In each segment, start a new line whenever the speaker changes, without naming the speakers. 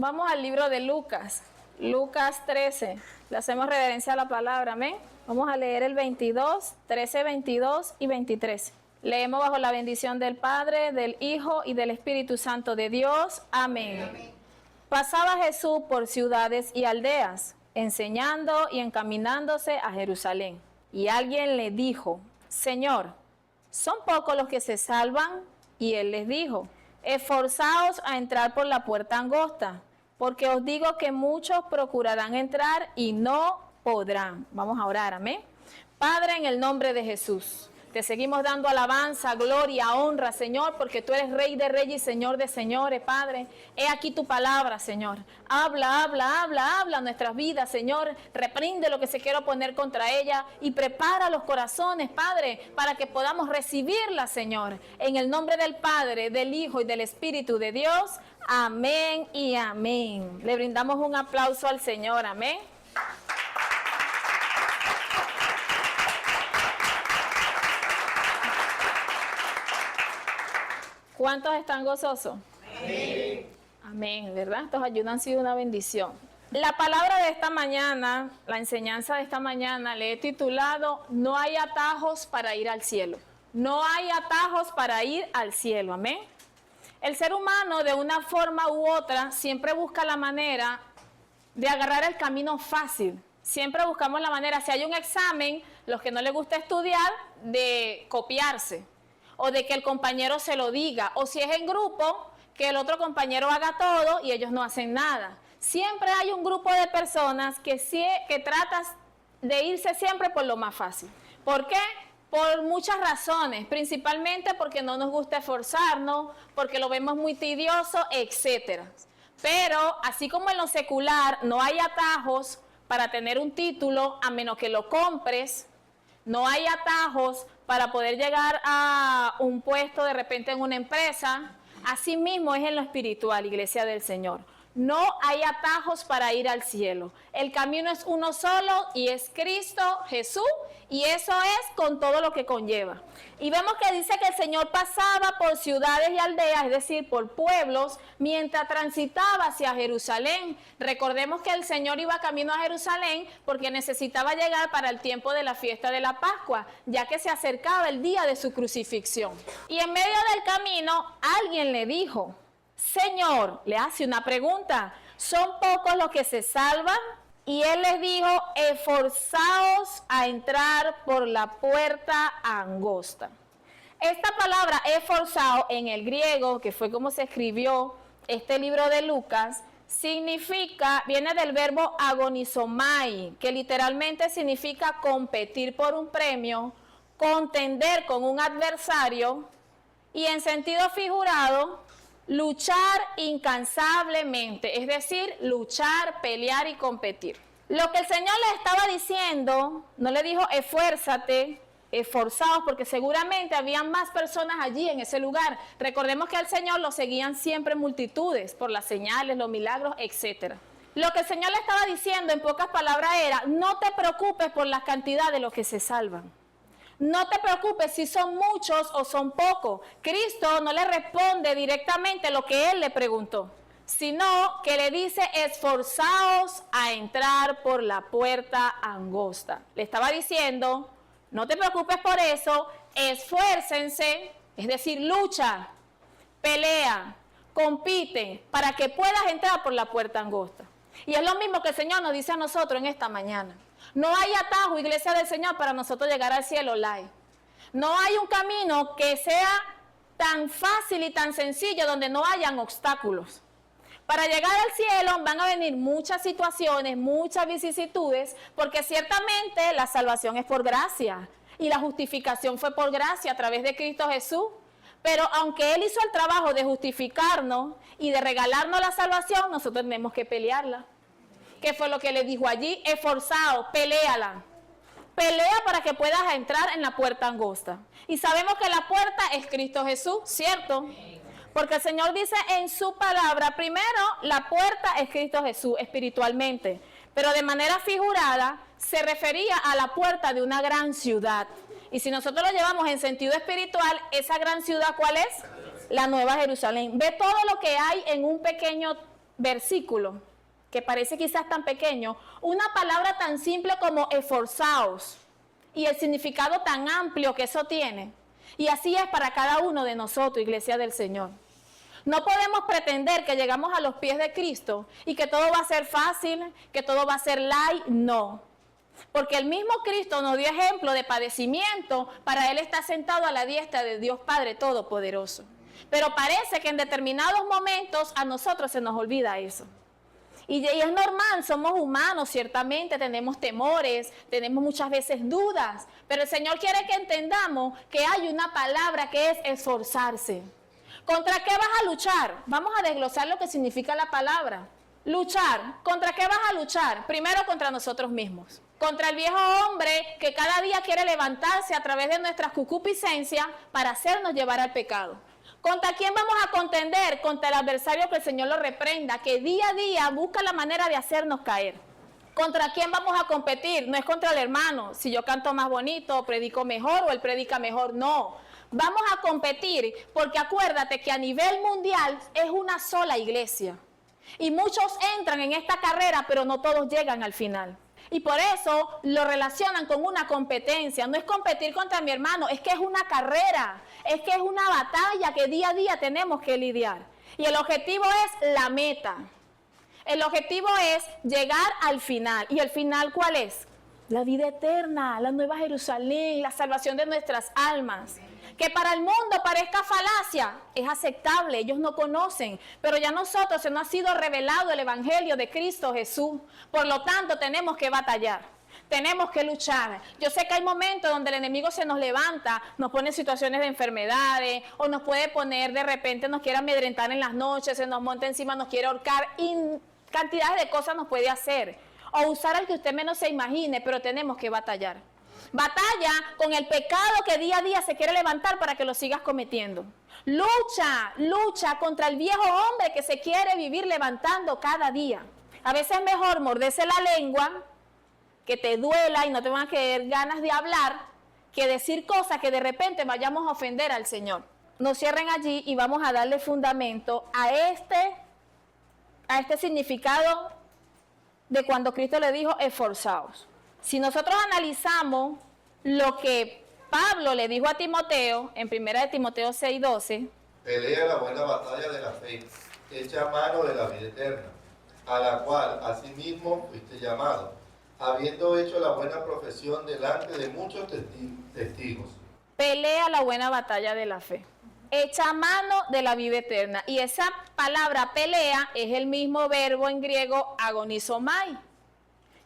Vamos al libro de Lucas, Lucas 13. Le hacemos reverencia a la palabra, amén. Vamos a leer el 22, 13, 22 y 23. Leemos bajo la bendición del Padre, del Hijo y del Espíritu Santo de Dios. Amén. Amén. Pasaba Jesús por ciudades y aldeas, enseñando y encaminándose a Jerusalén. Y alguien le dijo: Señor, ¿son pocos los que se salvan? Y él les dijo: esforzaos a entrar por la puerta angosta, porque os digo que muchos procurarán entrar y no podrán. Vamos a orar, amén. Padre, en el nombre de Jesús, te seguimos dando alabanza, gloria, honra, Señor, porque tú eres Rey de Reyes y Señor de Señores, Padre. He aquí tu palabra, Señor. Habla nuestras vidas, Señor. Reprende lo que se quiera oponer contra ella y prepara los corazones, Padre, para que podamos recibirla, Señor. En el nombre del Padre, del Hijo y del Espíritu de Dios. Amén y amén. Le brindamos un aplauso al Señor, amén. ¿Cuántos están gozosos? Amén. Amén, ¿verdad? Estos ayunos han sido una bendición. La palabra de esta mañana, la enseñanza de esta mañana, le he titulado: no hay atajos para ir al cielo. No hay atajos para ir al cielo, amén. El ser humano, de una forma u otra, siempre busca la manera de agarrar el camino fácil. Siempre buscamos la manera, si hay un examen, los que no les gusta estudiar, de copiarse, o de que el compañero se lo diga, o si es en grupo, que el otro compañero haga todo y ellos no hacen nada. Siempre hay un grupo de personas que tratas de irse siempre por lo más fácil. ¿Por qué? Por muchas razones, principalmente porque no nos gusta esforzarnos, porque lo vemos muy tedioso, etc. Pero así como en lo secular no hay atajos para tener un título a menos que lo compres, no hay atajos para poder llegar a un puesto de repente en una empresa. Así mismo es en lo espiritual, Iglesia del Señor. No hay atajos para ir al cielo. El camino es uno solo y es Cristo Jesús, y eso es con todo lo que conlleva. Y vemos que dice que el Señor pasaba por ciudades y aldeas, es decir, por pueblos, mientras transitaba hacia Jerusalén. Recordemos que el Señor iba camino a Jerusalén porque necesitaba llegar para el tiempo de la fiesta de la Pascua, ya que se acercaba el día de su crucifixión. Y en medio del camino alguien le dijo: Señor, le hace una pregunta: ¿son pocos los que se salvan? Y él les dijo: esforzaos a entrar por la puerta angosta. Esta palabra esforzado en el griego, que fue como se escribió este libro de Lucas, viene del verbo agonizomai, que literalmente significa competir por un premio, contender con un adversario, y en sentido figurado, luchar incansablemente, es decir, luchar, pelear y competir. Lo que el Señor le estaba diciendo, no le dijo esfuérzate, esforzados, porque seguramente había más personas allí en ese lugar. Recordemos que al Señor lo seguían siempre multitudes por las señales, los milagros, etc. Lo que el Señor le estaba diciendo en pocas palabras era: no te preocupes por la cantidad de los que se salvan. No te preocupes si son muchos o son pocos. Cristo no le responde directamente lo que él le preguntó, sino que le dice: esforzaos a entrar por la puerta angosta. Le estaba diciendo: no te preocupes por eso, esfuércense, es decir, lucha, pelea, compite para que puedas entrar por la puerta angosta. Y es lo mismo que el Señor nos dice a nosotros en esta mañana. No hay atajo, Iglesia del Señor, para nosotros llegar al cielo, No hay un camino que sea tan fácil y tan sencillo donde no hayan obstáculos. Para llegar al cielo van a venir muchas situaciones, muchas vicisitudes, porque ciertamente la salvación es por gracia y la justificación fue por gracia a través de Cristo Jesús. Pero aunque Él hizo el trabajo de justificarnos y de regalarnos la salvación, nosotros tenemos que pelearla. ¿Qué fue lo que le dijo allí? Esforzado, peléala. Pelea para que puedas entrar en la puerta angosta. Y sabemos que la puerta es Cristo Jesús, ¿cierto? Porque el Señor dice en su palabra, primero, la puerta es Cristo Jesús espiritualmente. Pero de manera figurada se refería a la puerta de una gran ciudad. Y si nosotros lo llevamos en sentido espiritual, esa gran ciudad, ¿cuál es? La Nueva Jerusalén. Ve todo lo que hay en un pequeño versículo, que parece quizás tan pequeño, una palabra tan simple como esforzaos y el significado tan amplio que eso tiene. Y así es para cada uno de nosotros, iglesia del Señor. No podemos pretender que llegamos a los pies de Cristo y que todo va a ser fácil, que todo va a ser light, no. Porque el mismo Cristo nos dio ejemplo de padecimiento, para Él está sentado a la diestra de Dios Padre Todopoderoso. Pero parece que en determinados momentos a nosotros se nos olvida eso. Y es normal, somos humanos, ciertamente tenemos temores, tenemos muchas veces dudas, pero el Señor quiere que entendamos que hay una palabra que es esforzarse. ¿Contra qué vas a luchar? Vamos a desglosar lo que significa la palabra. Luchar. ¿Contra qué vas a luchar? Primero contra nosotros mismos. Contra el viejo hombre que cada día quiere levantarse a través de nuestras concupiscencias para hacernos llevar al pecado. ¿Contra quién vamos a contender? Contra el adversario, que el Señor lo reprenda, que día a día busca la manera de hacernos caer. ¿Contra quién vamos a competir? No es contra el hermano, si yo canto más bonito, predico mejor o él predica mejor, no. Vamos a competir porque acuérdate que a nivel mundial es una sola iglesia. Y muchos entran en esta carrera, pero no todos llegan al final. Y por eso lo relacionan con una competencia. No es competir contra mi hermano, es que es una carrera, es que es una batalla que día a día tenemos que lidiar. Y el objetivo es la meta. El objetivo es llegar al final. ¿Y el final cuál es? La vida eterna, la nueva Jerusalén, la salvación de nuestras almas. Que para el mundo parezca falacia, es aceptable, ellos no conocen, pero ya a nosotros se nos ha sido revelado el Evangelio de Cristo Jesús. Por lo tanto, tenemos que batallar, tenemos que luchar. Yo sé que hay momentos donde el enemigo se nos levanta, nos pone en situaciones de enfermedades, o nos puede poner de repente, nos quiere amedrentar en las noches, se nos monta encima, nos quiere ahorcar, y cantidades de cosas nos puede hacer, o usar al que usted menos se imagine, pero tenemos que batallar. Batalla con el pecado que día a día se quiere levantar para que lo sigas cometiendo. Lucha contra el viejo hombre que se quiere vivir levantando cada día. A veces es mejor morderse la lengua, que te duela y no te van a quedar ganas de hablar, que decir cosas que de repente vayamos a ofender al Señor. No cierren allí y vamos a darle fundamento a este significado de cuando Cristo le dijo esforzaos. Si nosotros analizamos lo que Pablo le dijo a Timoteo, en 1 Timoteo 6:12,
pelea la buena batalla de la fe, echa mano de la vida eterna, a la cual asimismo fuiste llamado, habiendo hecho la buena profesión delante de muchos testigos.
pelea la buena batalla de la fe, echa mano de la vida eterna. Y esa palabra pelea es el mismo verbo en griego agonizomai,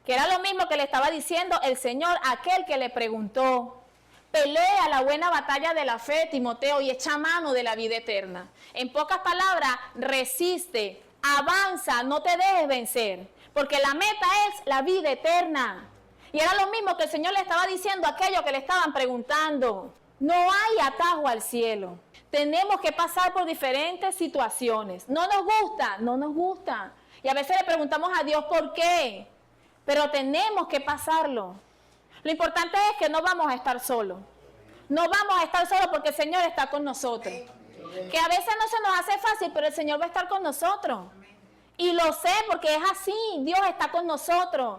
que era lo mismo que le estaba diciendo el Señor a aquel que le preguntó. Pelea la buena batalla de la fe, Timoteo, y echa mano de la vida eterna. En pocas palabras, resiste, avanza, no te dejes vencer, porque la meta es la vida eterna. Y era lo mismo que el Señor le estaba diciendo a aquellos que le estaban preguntando. No hay atajo al cielo. Tenemos que pasar por diferentes situaciones. No nos gusta. Y a veces le preguntamos a Dios por qué. Pero tenemos que pasarlo. Lo importante es que no vamos a estar solos. No vamos a estar solos porque el Señor está con nosotros. Que a veces no se nos hace fácil, pero el Señor va a estar con nosotros. Y lo sé porque es así. Dios está con nosotros.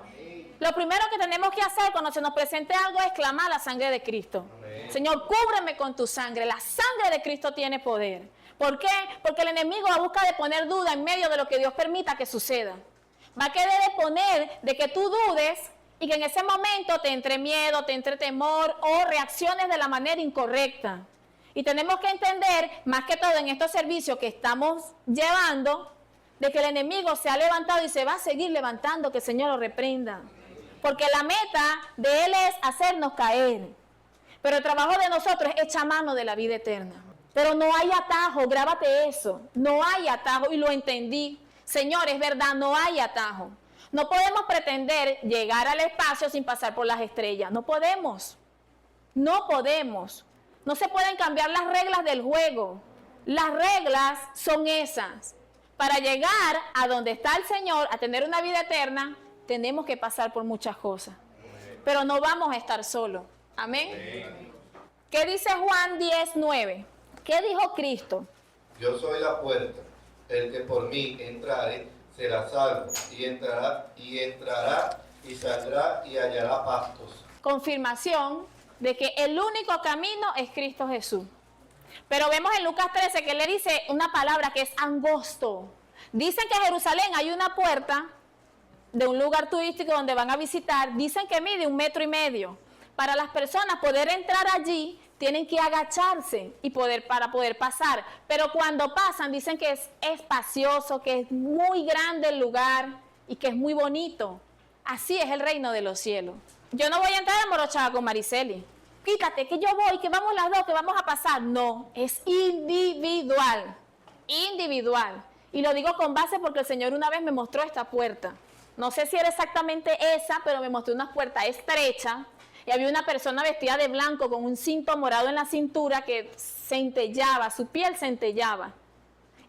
Lo primero que tenemos que hacer cuando se nos presente algo es clamar la sangre de Cristo. Señor, cúbreme con tu sangre. La sangre de Cristo tiene poder. ¿Por qué? Porque el enemigo va a buscar de poner duda en medio de lo que Dios permita que suceda. Va a querer poner de que tú dudes y que en ese momento te entre miedo, te entre temor o reacciones de la manera incorrecta. Y tenemos que entender, más que todo en estos servicios que estamos llevando, de que el enemigo se ha levantado y se va a seguir levantando, que el Señor lo reprenda. Porque la meta de Él es hacernos caer. Pero el trabajo de nosotros es echar mano de la vida eterna. Pero no hay atajo, grábate eso. No hay atajo y lo entendí. Señor, es verdad, no hay atajo. No podemos pretender llegar al espacio sin pasar por las estrellas. No podemos. No podemos. No se pueden cambiar las reglas del juego. Las reglas son esas. Para llegar a donde está el Señor, a tener una vida eterna, tenemos que pasar por muchas cosas. Pero no vamos a estar solos. Amén. ¿Qué dice Juan 10:9? ¿Qué dijo Cristo?
Yo soy la puerta. El que por mí entrare será salvo, y entrará y saldrá y hallará pastos.
Confirmación de que el único camino es Cristo Jesús. Pero vemos en Lucas 13 que le dice una palabra que es angosto. Dicen que en Jerusalén hay una puerta de un lugar turístico donde van a visitar, dicen que mide 1,5 metros. Para las personas poder entrar allí, tienen que agacharse para poder pasar. Pero cuando pasan, dicen que es espacioso, que es muy grande el lugar y que es muy bonito. Así es el reino de los cielos. Yo no voy a entrar amorochada con Mariceli. Quítate, que yo voy, que vamos las dos, que vamos a pasar. No, es individual. Individual. Y lo digo con base porque el Señor una vez me mostró esta puerta. No sé si era exactamente esa, pero me mostró una puerta estrecha y había una persona vestida de blanco con un cinto morado en la cintura que centellaba, su piel centellaba.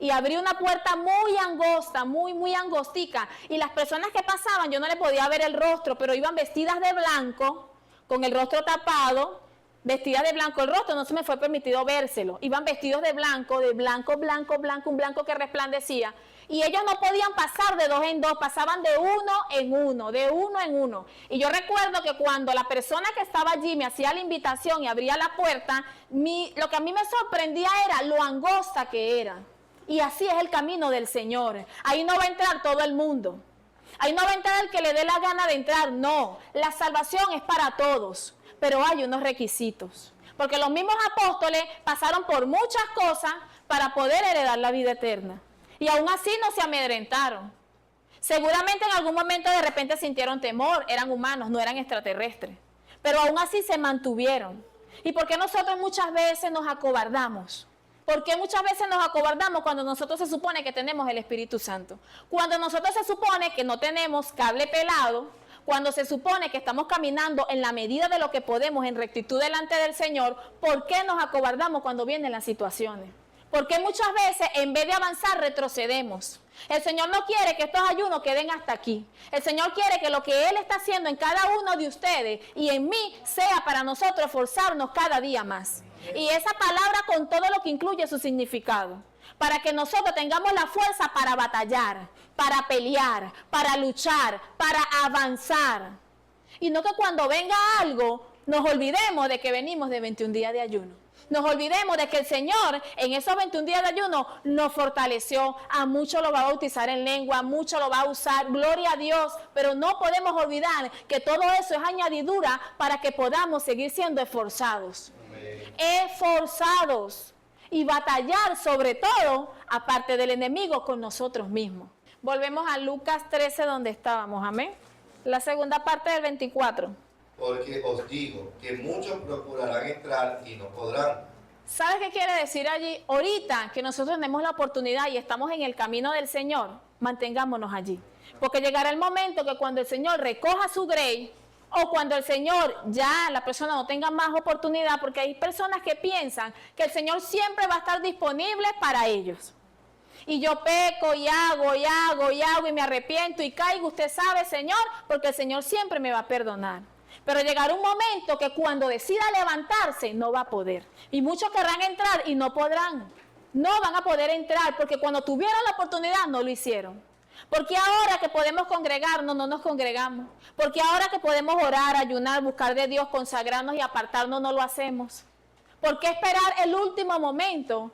Y abrió una puerta muy angosta, muy angostica. Y las personas que pasaban, yo no le podía ver el rostro, pero iban vestidas de blanco, con el rostro tapado, vestidas de blanco. El rostro no se me fue permitido vérselo. Iban vestidos de blanco, un blanco que resplandecía. Y ellos no podían pasar de 2 en 2, pasaban de uno en uno. Y yo recuerdo que cuando la persona que estaba allí me hacía la invitación y abría la puerta, lo que a mí me sorprendía era lo angosta que era. Y así es el camino del Señor. Ahí no va a entrar todo el mundo. Ahí no va a entrar el que le dé la gana de entrar, no. La salvación es para todos, pero hay unos requisitos. Porque los mismos apóstoles pasaron por muchas cosas para poder heredar la vida eterna. Y aún así no se amedrentaron. Seguramente en algún momento de repente sintieron temor, eran humanos, no eran extraterrestres. Pero aún así se mantuvieron. ¿Y por qué nosotros muchas veces nos acobardamos? ¿Por qué muchas veces nos acobardamos cuando nosotros se supone que tenemos el Espíritu Santo? Cuando nosotros se supone que no tenemos cable pelado, cuando se supone que estamos caminando en la medida de lo que podemos en rectitud delante del Señor, ¿por qué nos acobardamos cuando vienen las situaciones? Porque muchas veces en vez de avanzar retrocedemos. El Señor no quiere que estos ayunos queden hasta aquí. El Señor quiere que lo que Él está haciendo en cada uno de ustedes y en mí sea para nosotros esforzarnos cada día más. Y esa palabra con todo lo que incluye su significado. Para que nosotros tengamos la fuerza para batallar, para pelear, para luchar, para avanzar. Y no que cuando venga algo nos olvidemos de que venimos de 21 días de ayuno. Nos olvidemos de que el Señor en esos 21 días de ayuno nos fortaleció. A muchos lo va a bautizar en lengua, a muchos lo va a usar. Gloria a Dios. Pero no podemos olvidar que todo eso es añadidura para que podamos seguir siendo esforzados. Amén. Esforzados. Y batallar sobre todo, aparte del enemigo, con nosotros mismos. Volvemos a Lucas 13 donde estábamos. Amén. La segunda parte del 24.
Porque os digo que muchos procurarán entrar y no podrán.
¿Sabes qué quiere decir allí? Ahorita que nosotros tenemos la oportunidad y estamos en el camino del Señor, mantengámonos allí. Porque llegará el momento que cuando el Señor recoja su grey, o cuando el Señor ya la persona no tenga más oportunidad, porque hay personas que piensan que el Señor siempre va a estar disponible para ellos. Y yo peco y hago y me arrepiento y caigo, usted sabe, Señor, porque el Señor siempre me va a perdonar. Pero llegará un momento que cuando decida levantarse no va a poder. Y muchos querrán entrar y no podrán. No van a poder entrar porque cuando tuvieron la oportunidad no lo hicieron. Porque ahora que podemos congregarnos no nos congregamos. Porque ahora que podemos orar, ayunar, buscar de Dios, consagrarnos y apartarnos no lo hacemos. ¿Por qué esperar el último momento?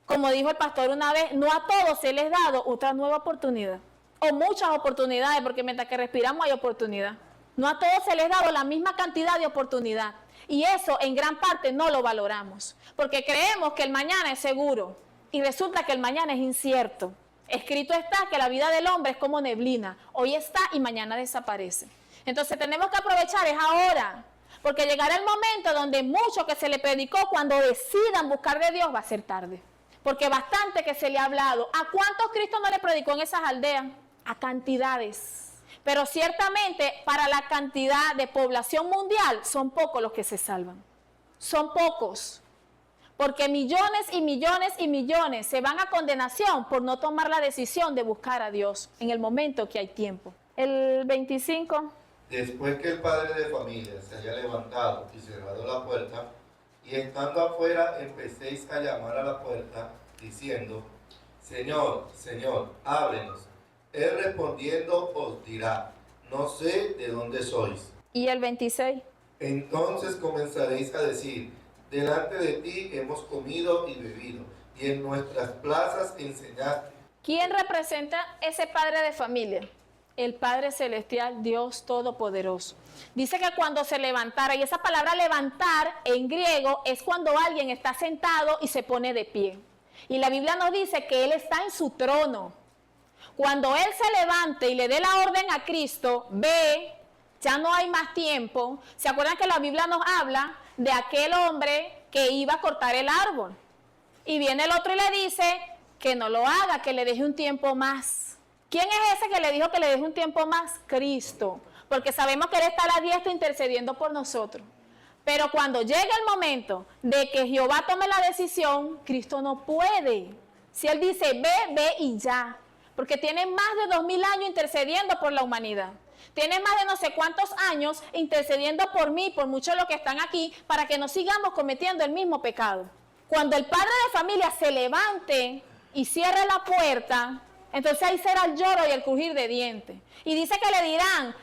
Como dijo el pastor una vez, no a todos se les ha dado otra nueva oportunidad. O muchas oportunidades porque mientras que respiramos hay oportunidad. No a todos se les ha dado la misma cantidad de oportunidad. Y eso en gran parte no lo valoramos. Porque creemos que el mañana es seguro. Y resulta que el mañana es incierto. Escrito está que la vida del hombre es como neblina. Hoy está y mañana desaparece. Entonces tenemos que aprovechar es ahora. Porque llegará el momento donde mucho que se le predicó cuando decidan buscar de Dios va a ser tarde. Porque bastante que se le ha hablado. ¿A cuántos Cristo no le predicó en esas aldeas? A cantidades. Pero ciertamente para la cantidad de población mundial son pocos los que se salvan. Son pocos. Porque millones y millones y millones se van a condenación por no tomar la decisión de buscar a Dios en el momento que hay tiempo. El 25.
Después que el padre de familia se haya levantado y cerrado la puerta, y estando afuera empecéis a llamar a la puerta, diciendo, Señor, Señor, ábrenos. Él respondiendo os dirá, no sé de dónde sois.
Y el 26.
Entonces comenzaréis a decir, delante de ti hemos comido y bebido, y en nuestras plazas enseñaste.
¿Quién representa ese padre de familia? El Padre Celestial, Dios Todopoderoso. Dice que cuando se levantara, y esa palabra levantar en griego es cuando alguien está sentado y se pone de pie. Y la Biblia nos dice que Él está en su trono. Cuando Él se levante y le dé la orden a Cristo, ve, ya no hay más tiempo. ¿Se acuerdan que la Biblia nos habla de aquel hombre que iba a cortar el árbol? Y viene el otro y le dice que no lo haga, que le deje un tiempo más. ¿Quién es ese que le dijo que le deje un tiempo más? Cristo. Porque sabemos que Él está a la diestra intercediendo por nosotros. Pero cuando llegue el momento de que Jehová tome la decisión, Cristo no puede. Si Él dice, ve, ve y ya. Porque tiene más de 2000 años intercediendo por la humanidad. Tiene más de no sé cuántos años intercediendo por mí, por muchos de los que están aquí, para que no sigamos cometiendo el mismo pecado. Cuando el padre de familia se levante y cierre la puerta, entonces ahí será el lloro y el crujir de dientes. Y dice que le dirán,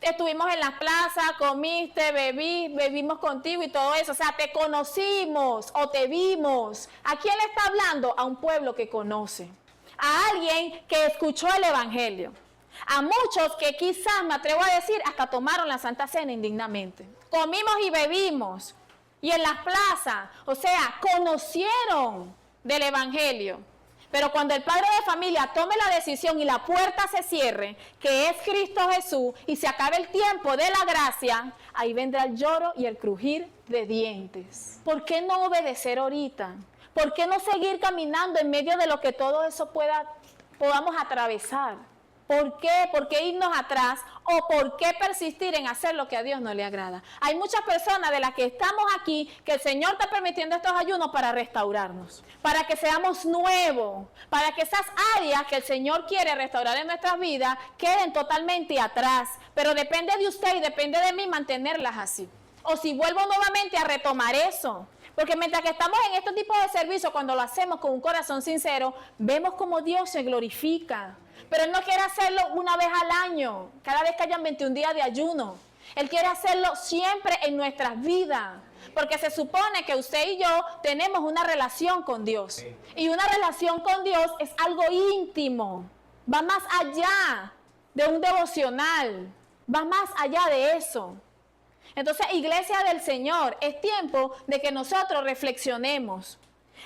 estuvimos en la plaza, comiste, bebimos contigo y todo eso. O sea, te conocimos o te vimos. ¿A quién le está hablando? A un pueblo que conoce. A alguien que escuchó el evangelio. A muchos que quizás, me atrevo a decir, hasta tomaron la Santa Cena indignamente. Comimos y bebimos. Y en las plazas, o sea, conocieron del evangelio. Pero cuando el padre de familia tome la decisión y la puerta se cierre, que es Cristo Jesús, y se acabe el tiempo de la gracia, ahí vendrá el lloro y el crujir de dientes. ¿Por qué no obedecer ahorita? ¿Por qué no seguir caminando en medio de lo que todo eso podamos atravesar? ¿Por qué? ¿Por qué irnos atrás? ¿O por qué persistir en hacer lo que a Dios no le agrada? Hay muchas personas de las que estamos aquí que el Señor está permitiendo estos ayunos para restaurarnos, para que seamos nuevos, para que esas áreas que el Señor quiere restaurar en nuestras vidas queden totalmente atrás. Pero depende de usted y depende de mí mantenerlas así. O si vuelvo nuevamente a retomar eso. Porque mientras que estamos en este tipo de servicio, cuando lo hacemos con un corazón sincero, vemos como Dios se glorifica. Pero Él no quiere hacerlo una vez al año, cada vez que hayan 21 días de ayuno. Él quiere hacerlo siempre en nuestras vidas. Porque se supone que usted y yo tenemos una relación con Dios. Y una relación con Dios es algo íntimo. Va más allá de un devocional. Va más allá de eso. Entonces, iglesia del Señor, es tiempo de que nosotros reflexionemos.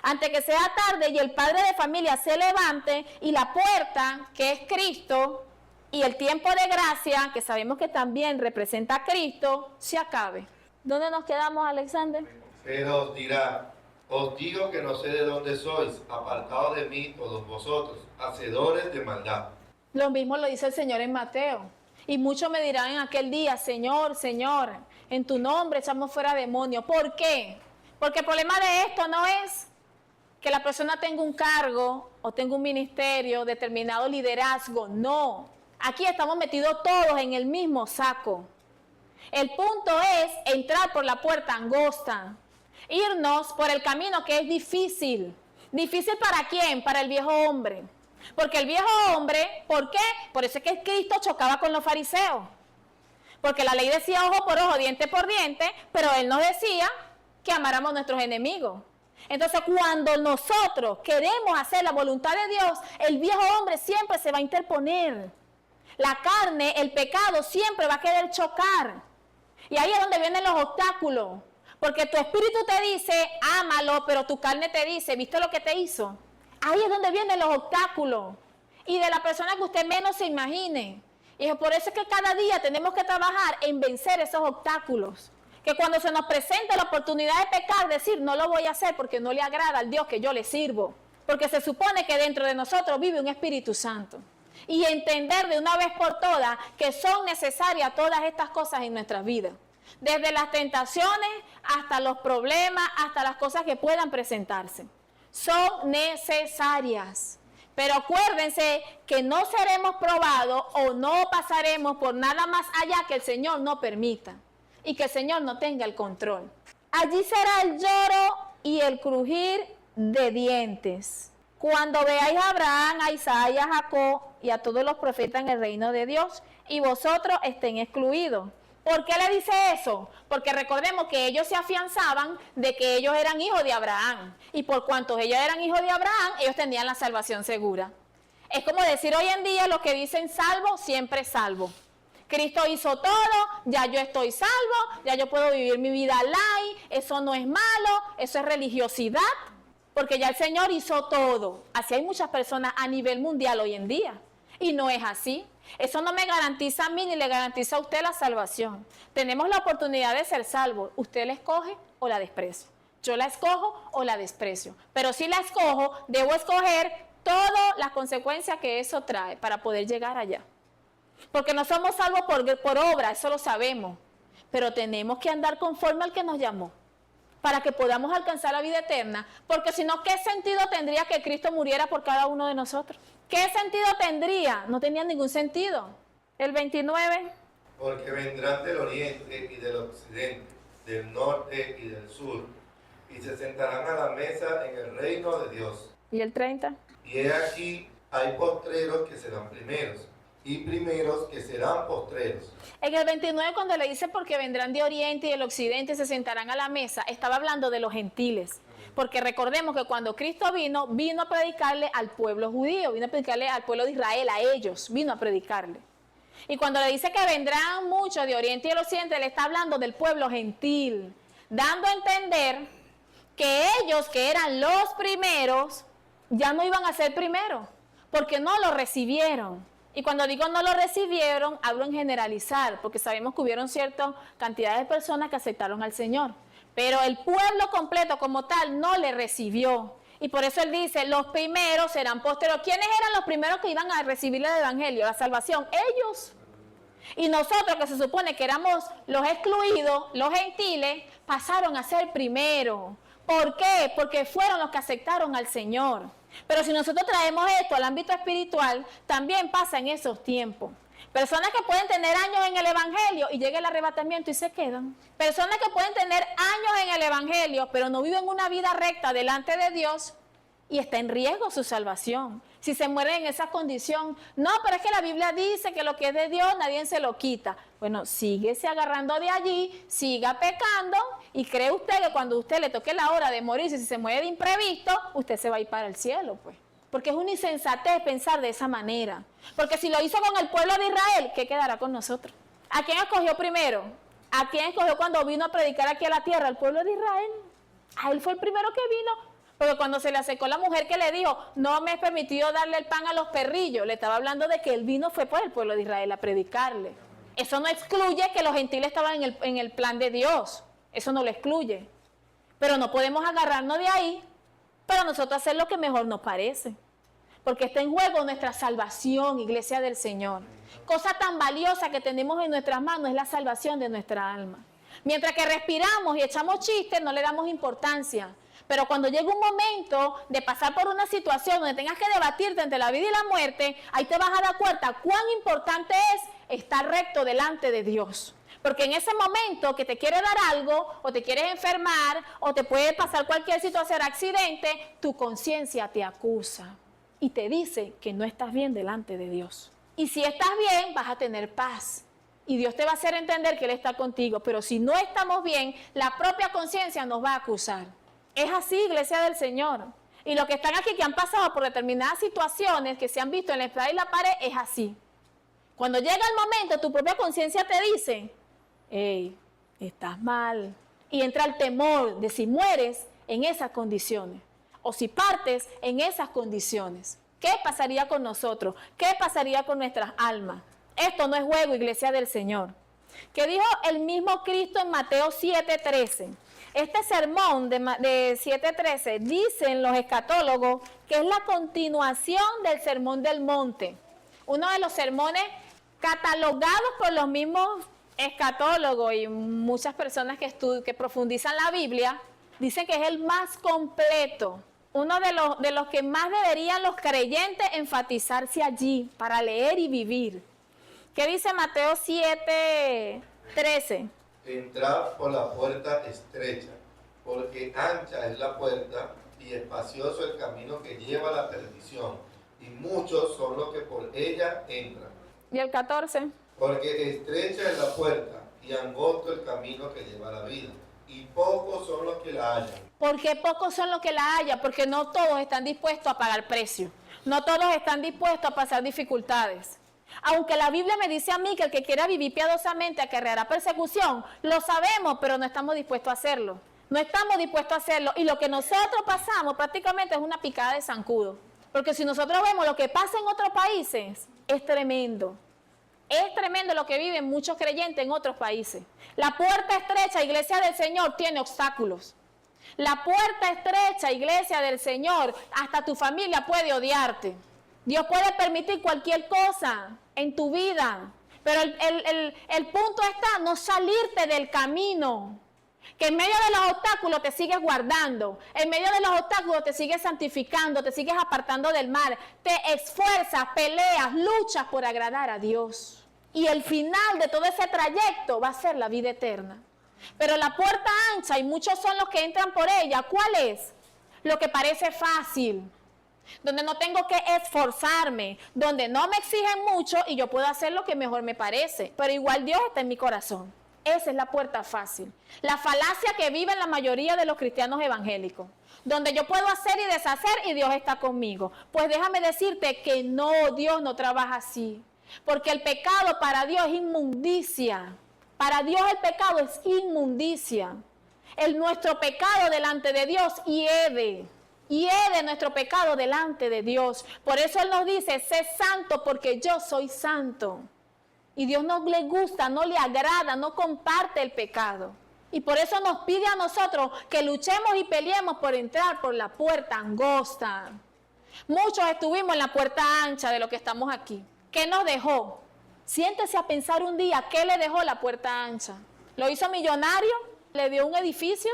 Antes que sea tarde y el padre de familia se levante y la puerta, que es Cristo, y el tiempo de gracia, que sabemos que también representa a Cristo, se acabe. ¿Dónde nos quedamos, Alexander?
Pero os dirá, os digo que no sé de dónde sois, apartados de mí todos vosotros, hacedores de maldad.
Lo mismo lo dice el Señor en Mateo. Y muchos me dirán en aquel día, Señor, Señor, en tu nombre echamos fuera demonios. ¿Por qué? Porque el problema de esto no es que la persona tenga un cargo o tenga un ministerio, determinado liderazgo. No, aquí estamos metidos todos en el mismo saco. El punto es entrar por la puerta angosta, irnos por el camino que es difícil. ¿Difícil para quién? Para el viejo hombre. Porque el viejo hombre, ¿por qué? Por eso es que Cristo chocaba con los fariseos. Porque la ley decía ojo por ojo, diente por diente, pero Él nos decía que amáramos a nuestros enemigos. Entonces, cuando nosotros queremos hacer la voluntad de Dios, el viejo hombre siempre se va a interponer. La carne, el pecado, siempre va a querer chocar. Y ahí es donde vienen los obstáculos. Porque tu espíritu te dice, ámalo, pero tu carne te dice, ¿viste lo que te hizo? Ahí es donde vienen los obstáculos. Y de la persona que usted menos se imagine. Y es por eso que cada día tenemos que trabajar en vencer esos obstáculos. Que cuando se nos presente la oportunidad de pecar, decir, no lo voy a hacer porque no le agrada al Dios que yo le sirvo. Porque se supone que dentro de nosotros vive un Espíritu Santo. Y entender de una vez por todas que son necesarias todas estas cosas en nuestras vidas. Desde las tentaciones hasta los problemas, hasta las cosas que puedan presentarse. Son necesarias. Pero acuérdense que no seremos probados o no pasaremos por nada más allá que el Señor no permita. Y que el Señor no tenga el control. Allí será el lloro y el crujir de dientes. Cuando veáis a Abraham, a Isaac y a Jacob y a todos los profetas en el reino de Dios, y vosotros estén excluidos. ¿Por qué le dice eso? Porque recordemos que ellos se afianzaban de que ellos eran hijos de Abraham, y por cuanto ellos eran hijos de Abraham, ellos tenían la salvación segura. Es como decir hoy en día los que dicen salvo, siempre salvo. Cristo hizo todo, ya yo estoy salvo, ya yo puedo vivir mi vida light, eso no es malo, eso es religiosidad, porque ya el Señor hizo todo. Así hay muchas personas a nivel mundial hoy en día, y no es así. Eso no me garantiza a mí ni le garantiza a usted la salvación. Tenemos la oportunidad de ser salvos. Usted la escoge o la desprecia. Yo la escojo o la desprecio. Pero si la escojo, debo escoger todas las consecuencias que eso trae para poder llegar allá. Porque no somos salvos por obra, eso lo sabemos. Pero tenemos que andar conforme al que nos llamó, para que podamos alcanzar la vida eterna. Porque si no, ¿qué sentido tendría que Cristo muriera por cada uno de nosotros? ¿Qué sentido tendría? No tenía ningún sentido. El 29.
Porque vendrán del oriente y del occidente, del norte y del sur, y se sentarán a la mesa en el reino de Dios.
¿Y el 30?
Y he aquí, hay postreros que serán primeros, y primeros que serán postreros.
En el 29, cuando le dice porque vendrán de oriente y del occidente y se sentarán a la mesa, estaba hablando de los gentiles. Porque recordemos que cuando Cristo vino a predicarle al pueblo judío, vino a predicarle al pueblo de Israel, a ellos, vino a predicarle. Y cuando le dice que vendrán muchos de oriente y del occidente, le está hablando del pueblo gentil, dando a entender que ellos, que eran los primeros, ya no iban a ser primeros, porque no lo recibieron. Y cuando digo no lo recibieron, hablo en generalizar, porque sabemos que hubieron cierta cantidad de personas que aceptaron al Señor. Pero el pueblo completo como tal no le recibió. Y por eso él dice, los primeros serán posteros. ¿Quiénes eran los primeros que iban a recibir el evangelio, la salvación? Ellos. Y nosotros, que se supone que éramos los excluidos, los gentiles, pasaron a ser primero. ¿Por qué? Porque fueron los que aceptaron al Señor. Pero si nosotros traemos esto al ámbito espiritual, también pasa en esos tiempos. Personas que pueden tener años en el evangelio y llega el arrebatamiento y se quedan. Personas que pueden tener años en el evangelio, pero no viven una vida recta delante de Dios y está en riesgo su salvación. Si se mueren en esa condición, no, pero es que la Biblia dice que lo que es de Dios nadie se lo quita. Bueno, síguese agarrando de allí, siga pecando y cree usted que cuando usted le toque la hora de morirse, si se muere de imprevisto, usted se va a ir para el cielo, pues. Porque es una insensatez pensar de esa manera. Porque si lo hizo con el pueblo de Israel, ¿qué quedará con nosotros? ¿A quién escogió primero? ¿A quién escogió cuando vino a predicar aquí a la tierra? Al pueblo de Israel. A él fue el primero que vino. Porque cuando se le acercó la mujer que le dijo, no me es permitido darle el pan a los perrillos, le estaba hablando de que él vino fue por el pueblo de Israel a predicarle. Eso no excluye que los gentiles estaban en el plan de Dios. Eso no lo excluye. Pero no podemos agarrarnos de ahí para nosotros hacer lo que mejor nos parece. Porque está en juego nuestra salvación, iglesia del Señor. Cosa tan valiosa que tenemos en nuestras manos es la salvación de nuestra alma. Mientras que respiramos y echamos chistes, no le damos importancia. Pero cuando llega un momento de pasar por una situación donde tengas que debatirte entre la vida y la muerte, ahí te vas a dar cuenta cuán importante es estar recto delante de Dios. Porque en ese momento que te quiere dar algo, o te quieres enfermar, o te puede pasar cualquier situación, accidente, tu conciencia te acusa y te dice que no estás bien delante de Dios. Y si estás bien, vas a tener paz. Y Dios te va a hacer entender que Él está contigo. Pero si no estamos bien, la propia conciencia nos va a acusar. Es así, iglesia del Señor. Y los que están aquí, que han pasado por determinadas situaciones, que se han visto en la espada y la pared, es así. Cuando llega el momento, tu propia conciencia te dice, hey, estás mal. Y entra el temor de si mueres en esas condiciones. O si partes en esas condiciones. ¿Qué pasaría con nosotros? ¿Qué pasaría con nuestras almas? Esto no es juego, iglesia del Señor. ¿Qué dijo el mismo Cristo en Mateo 7:13? Este sermón de 7:13 dicen los escatólogos que es la continuación del Sermón del Monte. Uno de los sermones catalogados por los mismos escatólogos y muchas personas que profundizan la Biblia, dicen que es el más completo. Uno de los que más deberían los creyentes enfatizarse allí para leer y vivir. ¿Qué dice Mateo 7:13?
Entrad por la puerta estrecha, porque ancha es la puerta y espacioso el camino que lleva a la perdición, y muchos son los que por ella entran.
Y el 14.
Porque estrecha es la puerta y angosto el camino que lleva a la vida, y pocos son los que la hallan.
Porque pocos son los que la hallan, porque no todos están dispuestos a pagar precio. No todos están dispuestos a pasar dificultades. Aunque la Biblia me dice a mí que el que quiera vivir piadosamente acarreará persecución, lo sabemos, pero no estamos dispuestos a hacerlo. No estamos dispuestos a hacerlo. Y lo que nosotros pasamos prácticamente es una picada de zancudo. Porque si nosotros vemos lo que pasa en otros países, es tremendo. Es tremendo lo que viven muchos creyentes en otros países. La puerta estrecha, iglesia del Señor, tiene obstáculos. La puerta estrecha, iglesia del Señor, hasta tu familia puede odiarte. Dios puede permitir cualquier cosa en tu vida. Pero el punto está no salirte del camino. Que en medio de los obstáculos te sigues guardando, en medio de los obstáculos te sigues santificando, te sigues apartando del mal, te esfuerzas, peleas, luchas por agradar a Dios. Y el final de todo ese trayecto va a ser la vida eterna. Pero la puerta ancha, y muchos son los que entran por ella, ¿cuál es? Lo que parece fácil, donde no tengo que esforzarme, donde no me exigen mucho y yo puedo hacer lo que mejor me parece, pero igual Dios está en mi corazón. Esa es la puerta fácil. La falacia que viven la mayoría de los cristianos evangélicos. Donde yo puedo hacer y deshacer y Dios está conmigo. Pues déjame decirte que no, Dios no trabaja así. Porque el pecado para Dios es inmundicia. Para Dios el pecado es inmundicia. Nuestro pecado delante de Dios hiede nuestro pecado delante de Dios. Por eso Él nos dice, sé santo porque yo soy santo. Y Dios no le gusta, no le agrada, no comparte el pecado. Y por eso nos pide a nosotros que luchemos y peleemos por entrar por la puerta angosta. Muchos estuvimos en la puerta ancha de lo que estamos aquí. ¿Qué nos dejó? Siéntese a pensar un día, ¿qué le dejó la puerta ancha? ¿Lo hizo millonario? ¿Le dio un edificio?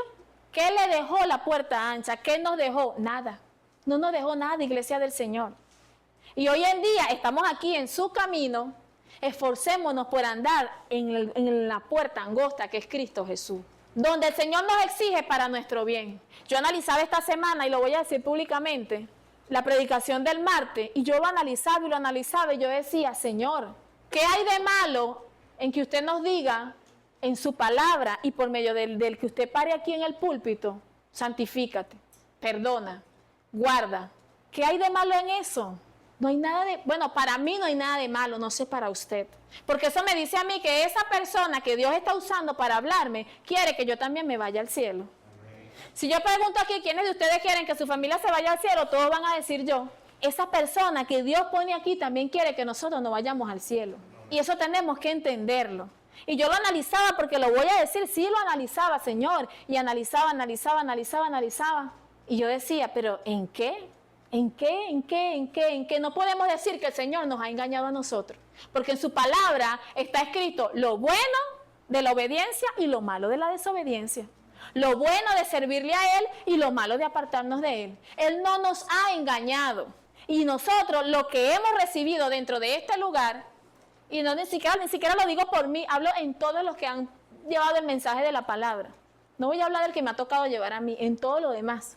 ¿Qué le dejó la puerta ancha? ¿Qué nos dejó? Nada. No nos dejó nada, iglesia del Señor. Y hoy en día estamos aquí en su camino. Esforcémonos por andar en la puerta angosta que es Cristo Jesús, donde el Señor nos exige para nuestro bien. Yo analizaba esta semana, y lo voy a decir públicamente, la predicación del martes, y yo lo analizaba y yo decía, Señor, ¿qué hay de malo en que usted nos diga en su palabra y por medio del que usted pare aquí en el púlpito, santifícate, perdona, guarda? ¿Qué hay de malo en eso? No hay nada bueno, para mí no hay nada de malo, no sé para usted. Porque eso me dice a mí que esa persona que Dios está usando para hablarme, quiere que yo también me vaya al cielo. Amén. Si yo pregunto aquí, ¿quiénes de ustedes quieren que su familia se vaya al cielo? Todos van a decir yo. Esa persona que Dios pone aquí también quiere que nosotros nos vayamos al cielo. Y eso tenemos que entenderlo. Y yo lo analizaba porque lo voy a decir, sí lo analizaba, Señor. Y analizaba. Y yo decía, ¿pero en qué? ¿En qué? No podemos decir que el Señor nos ha engañado a nosotros. Porque en su palabra está escrito lo bueno de la obediencia y lo malo de la desobediencia. Lo bueno de servirle a Él y lo malo de apartarnos de Él. Él no nos ha engañado. Y nosotros lo que hemos recibido dentro de este lugar, y no ni siquiera lo digo por mí, hablo en todos los que han llevado el mensaje de la palabra. No voy a hablar del que me ha tocado llevar a mí, en todo lo demás.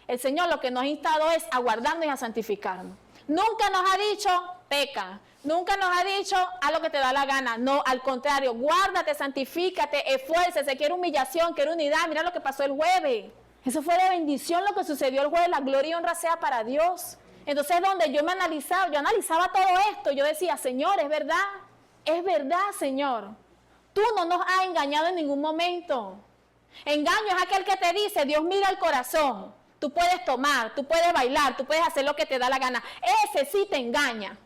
El Señor lo que nos ha instado es a guardarnos y a santificarnos. Nunca nos ha dicho, peca. Nunca nos ha dicho, haz lo que te da la gana. No, al contrario, guárdate, santifícate, esfuércese. Quiere humillación, quiere unidad. Mira lo que pasó el jueves. Eso fue de bendición lo que sucedió el jueves. La gloria y honra sea para Dios. Entonces, donde yo analizaba todo esto. Yo decía, Señor, es verdad, Señor. Tú no nos has engañado en ningún momento. Engaño es aquel que te dice, Dios mira el corazón. Tú puedes tomar, tú puedes bailar, tú puedes hacer lo que te da la gana. Ese sí te engaña.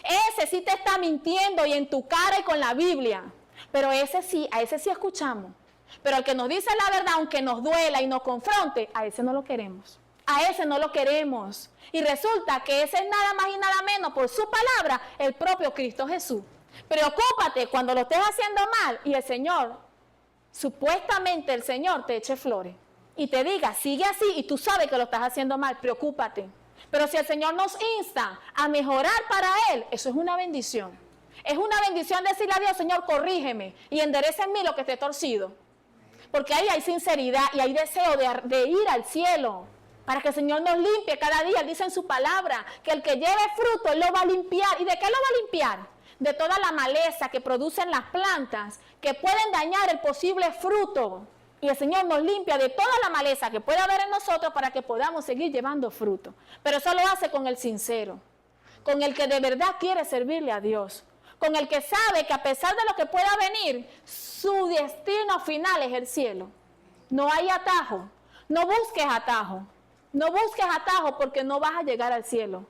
Ese sí te está mintiendo y en tu cara y con la Biblia. Pero a ese sí escuchamos. Pero al que nos dice la verdad, aunque nos duela y nos confronte, a ese no lo queremos. A ese no lo queremos. Y resulta que ese es nada más y nada menos por su palabra, el propio Cristo Jesús. Preocúpate cuando lo estés haciendo mal y el Señor, supuestamente el Señor te eche flores. Y te diga, sigue así y tú sabes que lo estás haciendo mal, preocúpate. Pero si el Señor nos insta a mejorar para Él, eso es una bendición. Es una bendición decirle a Dios, Señor, corrígeme y endereza en mí lo que esté torcido. Porque ahí hay sinceridad y hay deseo de ir al cielo. Para que el Señor nos limpie cada día. Él dice en su palabra que el que lleve fruto, Él lo va a limpiar. ¿Y de qué lo va a limpiar? De toda la maleza que producen las plantas, que pueden dañar el posible fruto. Y el Señor nos limpia de toda la maleza que puede haber en nosotros para que podamos seguir llevando fruto. Pero eso lo hace con el sincero, con el que de verdad quiere servirle a Dios, con el que sabe que a pesar de lo que pueda venir, su destino final es el cielo. No hay atajo, no busques atajo, no busques atajo porque no vas a llegar al cielo.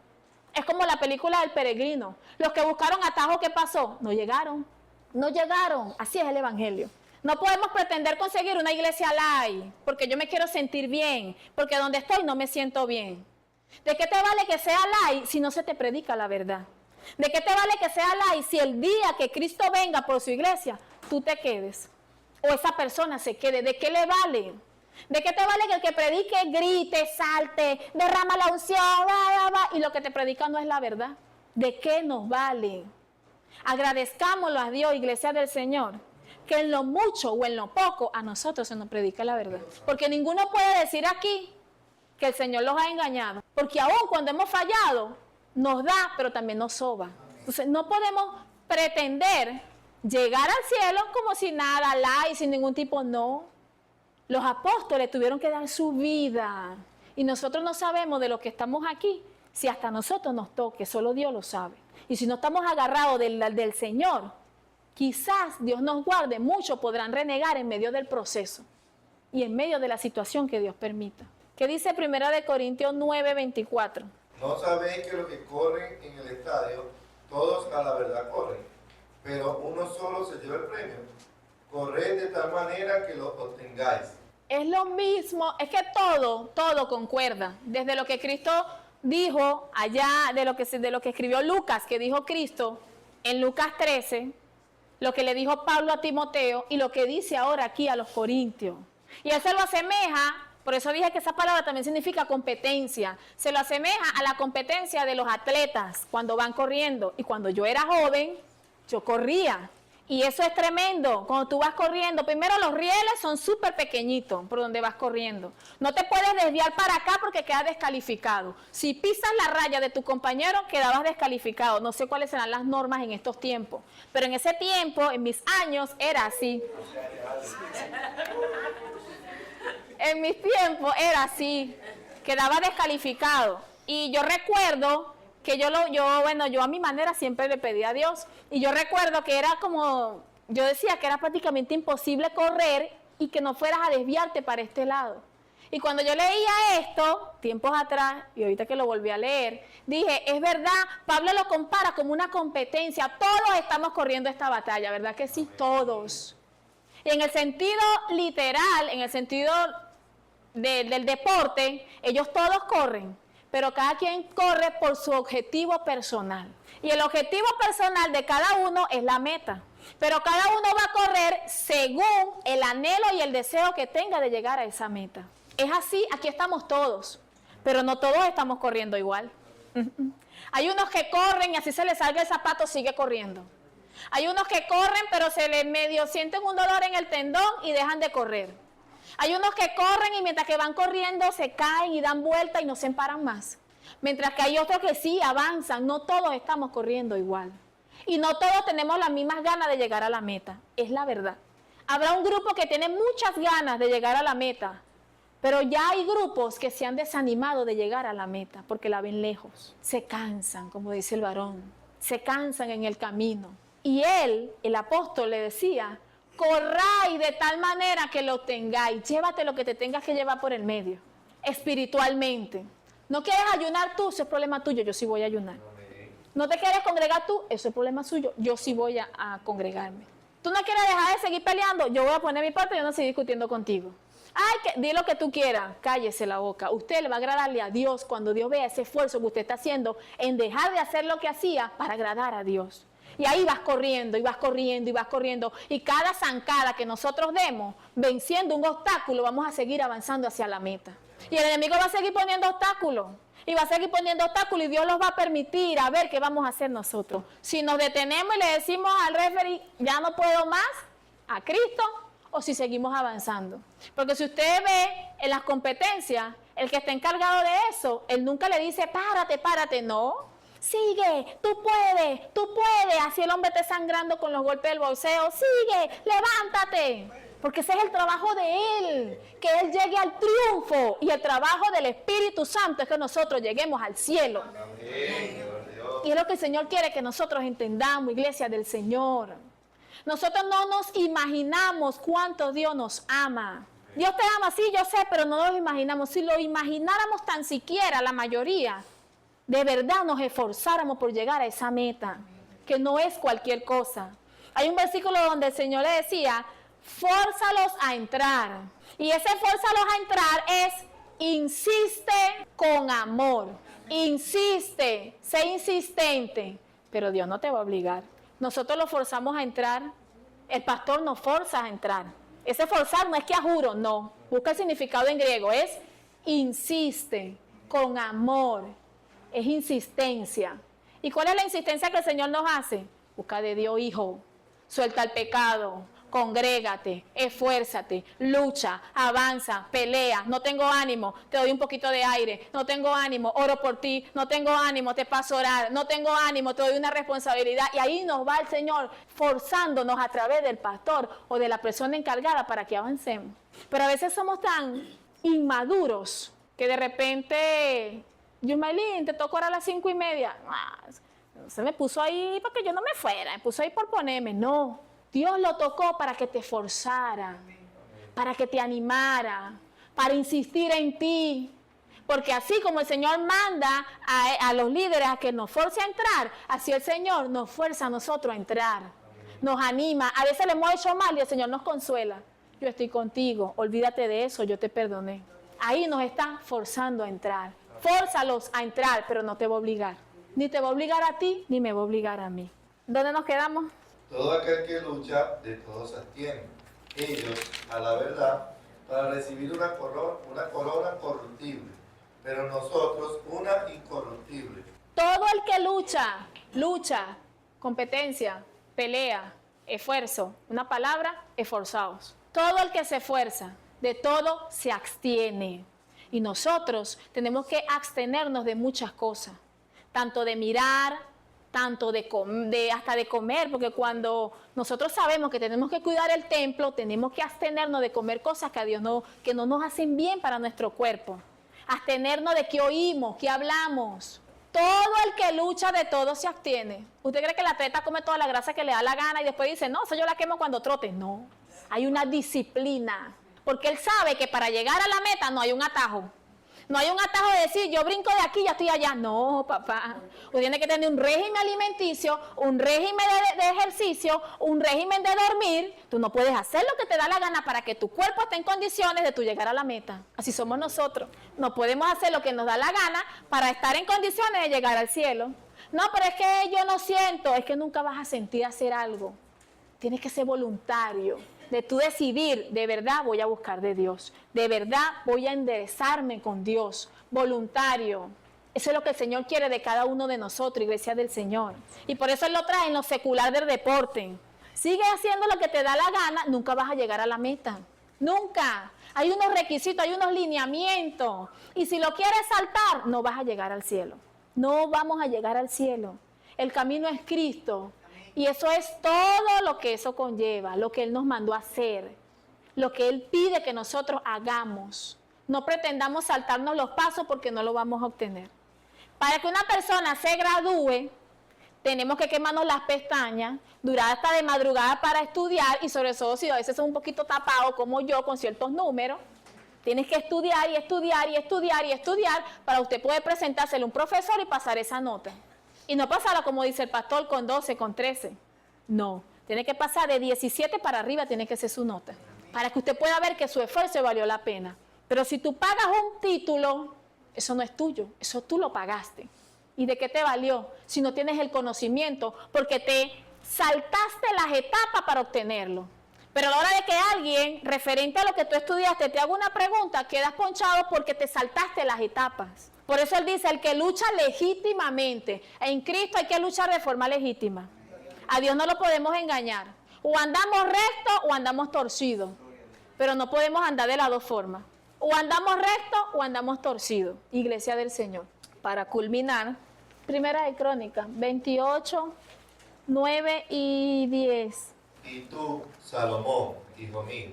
Es como la película del peregrino. Los que buscaron atajo, ¿qué pasó? No llegaron, no llegaron. Así es el evangelio. No podemos pretender conseguir una iglesia light, porque yo me quiero sentir bien, porque donde estoy no me siento bien. ¿De qué te vale que sea light si no se te predica la verdad? ¿De qué te vale que sea light si el día que Cristo venga por su iglesia, tú te quedes? O esa persona se quede. ¿De qué le vale? ¿De qué te vale que el que predique grite, salte, derrama la unción, y lo que te predica no es la verdad? ¿De qué nos vale? Agradezcámoslo a Dios, iglesia del Señor, que en lo mucho o en lo poco a nosotros se nos predica la verdad. Porque ninguno puede decir aquí que el Señor los ha engañado. Porque aún cuando hemos fallado, nos da, pero también nos soba. Entonces no podemos pretender llegar al cielo como si nada, y sin ningún tipo, no. Los apóstoles tuvieron que dar su vida. Y nosotros no sabemos de lo que estamos aquí, si hasta a nosotros nos toque, solo Dios lo sabe. Y si no estamos agarrados del Señor, quizás Dios nos guarde, muchos podrán renegar en medio del proceso y en medio de la situación que Dios permita. ¿Qué dice 1 Corintios 9:24?
¿No sabéis que los que corren en el estadio, todos a la verdad corren, pero uno solo se lleva el premio? Corred de tal manera que lo obtengáis.
Es lo mismo, es que todo concuerda. Desde lo que Cristo dijo allá, de lo que escribió Lucas, que dijo Cristo en Lucas 13, lo que le dijo Pablo a Timoteo y lo que dice ahora aquí a los corintios. Y él se lo asemeja, por eso dije que esa palabra también significa competencia. Se lo asemeja a la competencia de los atletas cuando van corriendo. Y cuando yo era joven, yo corría. Y eso es tremendo, cuando tú vas corriendo, primero los rieles son súper pequeñitos por donde vas corriendo. No te puedes desviar para acá porque quedas descalificado. Si pisas la raya de tu compañero, quedabas descalificado. No sé cuáles serán las normas en estos tiempos, pero en ese tiempo, en mis años, era así. En mis tiempos era así, quedaba descalificado. Y yo recuerdo que yo a mi manera siempre le pedí a Dios. Y yo recuerdo que era como, yo decía que era prácticamente imposible correr y que no fueras a desviarte para este lado. Y cuando yo leía esto, tiempos atrás, y ahorita que lo volví a leer, dije, es verdad, Pablo lo compara como una competencia. Todos estamos corriendo esta batalla, ¿verdad que sí? Todos. Y en el sentido literal, en el sentido del deporte, ellos todos corren. Pero cada quien corre por su objetivo personal. Y el objetivo personal de cada uno es la meta. Pero cada uno va a correr según el anhelo y el deseo que tenga de llegar a esa meta. Es así, aquí estamos todos. Pero no todos estamos corriendo igual. Hay unos que corren y así se les salga el zapato, sigue corriendo. Hay unos que corren pero se les medio sienten un dolor en el tendón y dejan de correr. Hay unos que corren y mientras que van corriendo se caen y dan vuelta y no se paran más. Mientras que hay otros que sí avanzan. No todos estamos corriendo igual. Y no todos tenemos las mismas ganas de llegar a la meta. Es la verdad. Habrá un grupo que tiene muchas ganas de llegar a la meta. Pero ya hay grupos que se han desanimado de llegar a la meta porque la ven lejos. Se cansan, como dice el varón. Se cansan en el camino. Y él, el apóstol, le decía, corráis de tal manera que lo tengáis. Llévate lo que te tengas que llevar por el medio. Espiritualmente. No quieres ayunar tú, eso es problema tuyo, yo sí voy a ayunar. No te quieres congregar tú, eso es problema suyo, yo sí voy a congregarme. Tú no quieres dejar de seguir peleando, yo voy a poner mi parte, yo no estoy discutiendo contigo. Ay, di lo que tú quieras, cállese la boca. Usted le va a agradarle a Dios cuando Dios vea ese esfuerzo que usted está haciendo en dejar de hacer lo que hacía para agradar a Dios. Y ahí vas corriendo, y vas corriendo, y vas corriendo. Y cada zancada que nosotros demos, venciendo un obstáculo, vamos a seguir avanzando hacia la meta. Y el enemigo va a seguir poniendo obstáculos. Y va a seguir poniendo obstáculos y Dios los va a permitir a ver qué vamos a hacer nosotros. Si nos detenemos y le decimos al referee, ya no puedo más, a Cristo, o si seguimos avanzando. Porque si usted ve en las competencias, El que está encargado de eso, él nunca le dice, párate, párate, no. Sigue, tú puedes, así el hombre esté sangrando con los golpes del boxeo, sigue, levántate, porque ese es el trabajo de él, que él llegue al triunfo, y el trabajo del Espíritu Santo es que nosotros lleguemos al cielo.
Amén.
Y es lo que el Señor quiere que nosotros entendamos, iglesia del Señor. Nosotros no nos imaginamos cuánto Dios nos ama. Dios te ama, sí, yo sé, pero no nos imaginamos. Si lo imagináramos tan siquiera, la mayoría, de verdad nos esforzáramos por llegar a esa meta, que no es cualquier cosa. Hay un versículo donde el Señor le decía, fórzalos a entrar. Y ese fórzalos a entrar es, insiste con amor. Insiste, sé insistente. Pero Dios no te va a obligar. Nosotros lo forzamos a entrar. El pastor nos forza a entrar. Ese forzar no es que a juro, no. Busca el significado en griego, es insiste con amor. Es insistencia. ¿Y cuál es la insistencia que el Señor nos hace? Busca de Dios, hijo. Suelta el pecado. Congrégate, esfuérzate, lucha, avanza, pelea. No tengo ánimo, te doy un poquito de aire. No tengo ánimo, oro por ti. No tengo ánimo, te paso a orar. No tengo ánimo, te doy una responsabilidad. Y ahí nos va el Señor forzándonos a través del pastor o de la persona encargada para que avancemos. Pero a veces somos tan inmaduros que de repente... Yumailín, te tocó ahora a las 5:30. Se me puso ahí para que yo no me fuera. Me puso ahí por ponerme. No. Dios lo tocó para que te forzara. Para que te animara. Para insistir en ti. Porque así como el Señor manda a los líderes a que nos force a entrar, así el Señor nos fuerza a nosotros a entrar. Nos anima. A veces le hemos hecho mal y el Señor nos consuela. Yo estoy contigo. Olvídate de eso. Yo te perdoné. Ahí nos está forzando a entrar. Fórzalos a entrar, pero no te va a obligar. Ni te va a obligar a ti, ni me va a obligar a mí. ¿Dónde nos quedamos?
Todo aquel que lucha, de todo se abstiene. Ellos, a la verdad, para recibir una corona corruptible, pero nosotros una incorruptible.
Todo el que lucha, competencia, pelea, esfuerzo. Una palabra, esforzados. Todo el que se esfuerza, de todo se abstiene. Y nosotros tenemos que abstenernos de muchas cosas, tanto de mirar, tanto hasta de comer, porque cuando nosotros sabemos que tenemos que cuidar el templo, tenemos que abstenernos de comer cosas que no nos hacen bien para nuestro cuerpo. Abstenernos de qué oímos, qué hablamos. Todo el que lucha de todo se abstiene. ¿Usted cree que el atleta come toda la grasa que le da la gana y después dice, no, eso yo la quemo cuando trote? No, hay una disciplina. Porque él sabe que para llegar a la meta no hay un atajo. No hay un atajo de decir, yo brinco de aquí y ya estoy allá. No, papá. Usted tiene que tener un régimen alimenticio, un régimen de ejercicio, un régimen de dormir. Tú no puedes hacer lo que te da la gana para que tu cuerpo esté en condiciones de tú llegar a la meta. Así somos nosotros. No podemos hacer lo que nos da la gana para estar en condiciones de llegar al cielo. No, pero es que yo no siento. Es que nunca vas a sentir hacer algo. Tienes que ser voluntario. De tú decidir, de verdad voy a buscar de Dios, de verdad voy a enderezarme con Dios, voluntario. Eso es lo que el Señor quiere de cada uno de nosotros, iglesia del Señor. Y por eso Él lo trae en lo secular del deporte. Sigue haciendo lo que te da la gana, nunca vas a llegar a la meta. Nunca. Hay unos requisitos, hay unos lineamientos. Y si lo quieres saltar, no vas a llegar al cielo. No vamos a llegar al cielo. El camino es Cristo. Y eso es todo lo que eso conlleva, lo que Él nos mandó a hacer, lo que Él pide que nosotros hagamos. No pretendamos saltarnos los pasos porque no lo vamos a obtener. Para que una persona se gradúe, tenemos que quemarnos las pestañas, durar hasta de madrugada para estudiar y sobre todo si a veces son un poquito tapados como yo con ciertos números, tienes que estudiar y estudiar y estudiar y estudiar para usted poder presentárselo a un profesor y pasar esa nota. Y no pasarla como dice el pastor con 12, con 13. No, tiene que pasar de 17 para arriba, tiene que ser su nota. Para que usted pueda ver que su esfuerzo valió la pena. Pero si tú pagas un título, eso no es tuyo, eso tú lo pagaste. ¿Y de qué te valió? Si no tienes el conocimiento, porque te saltaste las etapas para obtenerlo. Pero a la hora de que alguien, referente a lo que tú estudiaste, te haga una pregunta, quedas ponchado porque te saltaste las etapas. Por eso Él dice, el que lucha legítimamente. En Cristo hay que luchar de forma legítima. A Dios no lo podemos engañar. O andamos recto o andamos torcidos. Pero no podemos andar de las dos formas. O andamos recto o andamos torcido, iglesia del Señor. Para culminar, Primera de Crónicas, 28, 9 y 10.
Y tú, Salomón, hijo mío,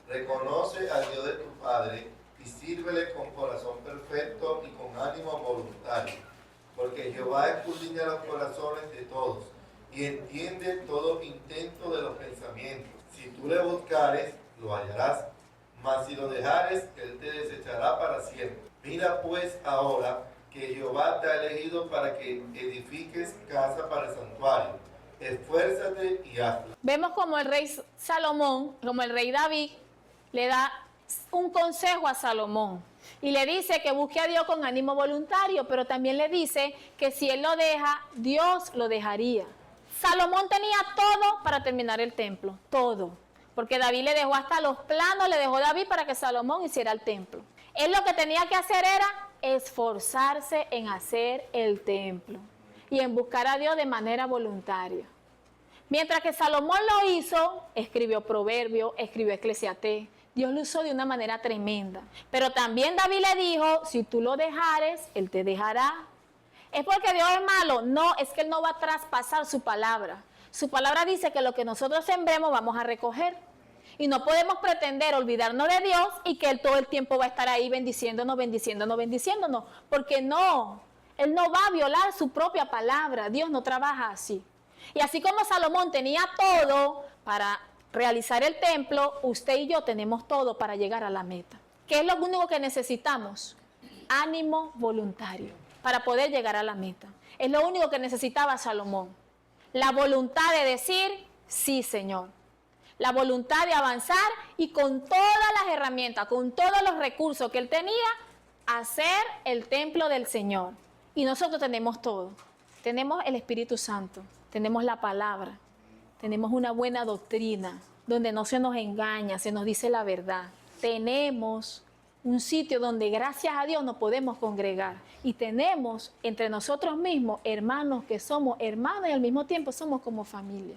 reconoce al Dios de tu padre y sírvele con corazón perfecto y con ánimo voluntario, porque Jehová escudriña los corazones de todos y entiende todo intento de los pensamientos. Si tú le buscares, lo hallarás, mas si lo dejares, él te desechará para siempre. Mira pues ahora que Jehová te ha elegido para que edifiques casa para el santuario. Esfuérzate y hazlo.
Vemos como el rey Salomón, como el rey David, le da un consejo a Salomón. Y le dice que busque a Dios con ánimo voluntario, pero también le dice que si él lo deja, Dios lo dejaría. Salomón tenía todo para terminar el templo, todo. Porque David le dejó hasta los planos, le dejó David para que Salomón hiciera el templo. Él lo que tenía que hacer era esforzarse en hacer el templo y en buscar a Dios de manera voluntaria. Mientras que Salomón lo hizo, escribió Proverbios, escribió Eclesiastés. Dios lo usó de una manera tremenda. Pero también David le dijo, si tú lo dejares, Él te dejará. ¿Es porque Dios es malo? No, es que Él no va a traspasar su palabra. Su palabra dice que lo que nosotros sembremos vamos a recoger. Y no podemos pretender olvidarnos de Dios y que Él todo el tiempo va a estar ahí bendiciéndonos, bendiciéndonos, bendiciéndonos. Porque no, Él no va a violar su propia palabra. Dios no trabaja así. Y así como Salomón tenía todo para realizar el templo, usted y yo tenemos todo para llegar a la meta. ¿Qué es lo único que necesitamos? Ánimo voluntario para poder llegar a la meta. Es lo único que necesitaba Salomón. La voluntad de decir, sí, Señor. La voluntad de avanzar y con todas las herramientas, con todos los recursos que él tenía, hacer el templo del Señor. Y nosotros tenemos todo. Tenemos el Espíritu Santo, tenemos la palabra, tenemos una buena doctrina, donde no se nos engaña, se nos dice la verdad. Tenemos un sitio donde gracias a Dios nos podemos congregar. Y tenemos entre nosotros mismos hermanos que somos hermanos y al mismo tiempo somos como familia.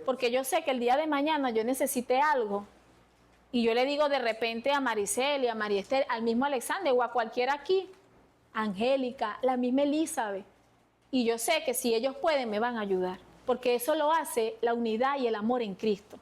Porque yo sé que el día de mañana yo necesité algo y yo le digo de repente a Maricel y a María Esther, al mismo Alexander o a cualquiera aquí, Angélica, la misma Elizabeth. Y yo sé que si ellos pueden me van a ayudar, porque eso lo hace la unidad y el amor en Cristo.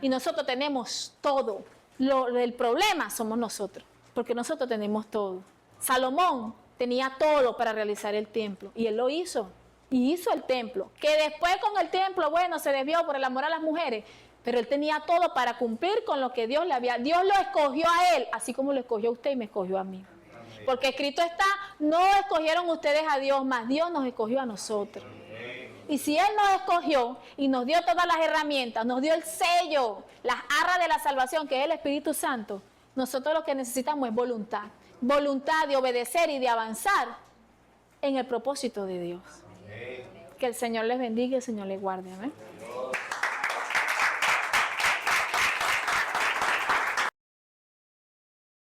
Y nosotros tenemos todo. El problema somos nosotros, porque nosotros tenemos todo. Salomón tenía todo para realizar el templo y él lo hizo. Y hizo el templo, que después con el templo, bueno, se desvió por el amor a las mujeres, pero él tenía todo para cumplir con lo que Dios le había. Dios lo escogió a él, así como lo escogió a usted y me escogió a mí. Amén. Porque escrito está, no escogieron ustedes a Dios, más Dios nos escogió a nosotros. Amén. Y si Él nos escogió y nos dio todas las herramientas, nos dio el sello, las arras de la salvación, que es el Espíritu Santo, nosotros lo que necesitamos es voluntad. Voluntad de obedecer y de avanzar en el propósito de Dios. Que el Señor les bendiga y el Señor les guarde. Amén.